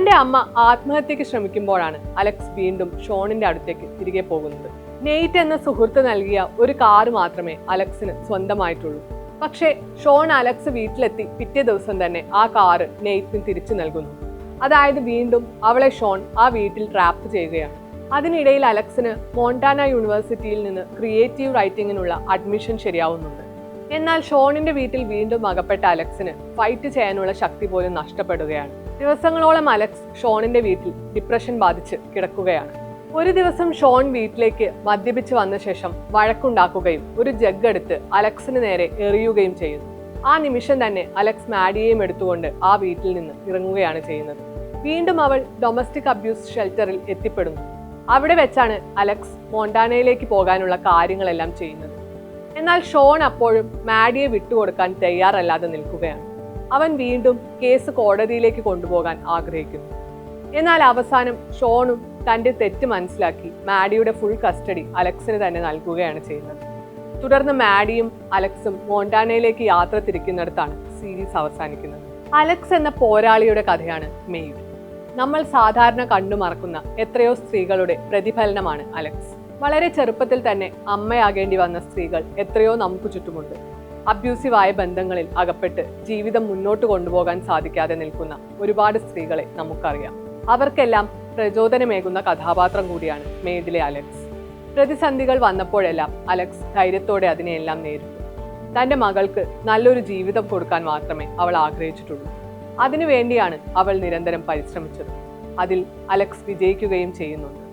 തന്റെ അമ്മ ആത്മഹത്യക്ക് ശ്രമിക്കുമ്പോഴാണ് അലക്സ് വീണ്ടും ഷോണിന്റെ അടുത്തേക്ക് തിരികെ പോകുന്നത്. നെയ്റ്റ് എന്ന സുഹൃത്ത് നൽകിയ ഒരു കാറ് മാത്രമേ അലക്സിന് സ്വന്തമായിട്ടുള്ളൂ. പക്ഷേ ഷോൺ അലക്സ് വീട്ടിലെത്തി പിറ്റേ ദിവസം തന്നെ ആ കാറ് നെയ്റ്റിന് തിരിച്ചു നൽകുന്നു. അതായത് വീണ്ടും അവളെ ഷോൺ ആ വീട്ടിൽ ട്രാപ്പ് ചെയ്യുകയാണ്. അതിനിടയിൽ അലക്സിന് മോണ്ടാന യൂണിവേഴ്സിറ്റിയിൽ നിന്ന് ക്രിയേറ്റീവ് റൈറ്റിംഗിനുള്ള അഡ്മിഷൻ ശരിയാവുന്നുണ്ട്. എന്നാൽ ഷോണിന്റെ വീട്ടിൽ വീണ്ടും അകപ്പെട്ട അലക്സിന് ഫൈറ്റ് ചെയ്യാനുള്ള ശക്തി പോലും നഷ്ടപ്പെടുകയാണ്. ദിവസങ്ങളോളം അലക്സ് ഷോണിന്റെ വീട്ടിൽ ഡിപ്രഷൻ ബാധിച്ച് കിടക്കുകയാണ്. ഒരു ദിവസം ഷോൺ വീട്ടിലേക്ക് മദ്യപിച്ച് വന്ന ശേഷം വഴക്കുണ്ടാക്കുകയും ഒരു ജഗ് എടുത്ത് അലക്സിന് നേരെ എറിയുകയും ചെയ്യുന്നു. ആ നിമിഷം തന്നെ അലക്സ് മാഡിയെയും എടുത്തുകൊണ്ട് ആ വീട്ടിൽ നിന്ന് ഇറങ്ങുകയാണ് ചെയ്യുന്നത്. വീണ്ടും അവൾ ഡൊമസ്റ്റിക് അബ്യൂസ് ഷെൽട്ടറിൽ എത്തിപ്പെടുന്നു. അവിടെ വെച്ചാണ് അലക്സ് മോണ്ടാനയിലേക്ക് പോകാനുള്ള കാര്യങ്ങളെല്ലാം ചെയ്യുന്നത്. എന്നാൽ ഷോൺ അപ്പോഴും മാഡിയെ വിട്ടുകൊടുക്കാൻ തയ്യാറല്ലാതെ നിൽക്കുകയാണ്. അവൻ വീണ്ടും കേസ് കോടതിയിലേക്ക് കൊണ്ടുപോകാൻ ആഗ്രഹിക്കുന്നു. എന്നാൽ അവസാനം ഷോണും തന്റെ തെറ്റ് മനസ്സിലാക്കി മാഡിയുടെ ഫുൾ കസ്റ്റഡി അലക്സിന് തന്നെ നൽകുകയാണ് ചെയ്യുന്നത്. തുടർന്ന് മാഡിയും അലക്സും മോണ്ടാനയിലേക്ക് യാത്ര തിരിക്കുന്നിടത്താണ് സീരീസ് അവസാനിക്കുന്നത്. അലക്സ് എന്ന പോരാളിയുടെ കഥയാണ് മെയ്ഡ്. നമ്മൾ സാധാരണ കണ്ടുമറക്കുന്ന എത്രയോ സ്ത്രീകളുടെ പ്രതിഫലനമാണ് അലക്സ്. വളരെ ചെറുപ്പത്തിൽ തന്നെ അമ്മയാകേണ്ടി വന്ന സ്ത്രീകൾ എത്രയോ നമുക്ക് ചുറ്റുമുണ്ട്. അബ്യൂസീവായ ബന്ധങ്ങളിൽ അകപ്പെട്ട് ജീവിതം മുന്നോട്ട് കൊണ്ടുപോകാൻ സാധിക്കാതെ നിൽക്കുന്ന ഒരുപാട് സ്ത്രീകളെ നമുക്കറിയാം. അവർക്കെല്ലാം പ്രചോദനമേകുന്ന കഥാപാത്രം കൂടിയാണ് മെയ്ഡിലെ അലക്സ്. പ്രതിസന്ധികൾ വന്നപ്പോഴെല്ലാം അലക്സ് ധൈര്യത്തോടെ അതിനെയെല്ലാം നേരിട്ടു. തന്റെ മകൾക്ക് നല്ലൊരു ജീവിതം കൊടുക്കാൻ മാത്രമേ അവൾ ആഗ്രഹിച്ചിട്ടുള്ളൂ. അതിനുവേണ്ടിയാണ് അവൾ നിരന്തരം പരിശ്രമിച്ചത്. അതിൽ അലക്സ് വിജയിക്കുകയും ചെയ്യുന്നുണ്ട്.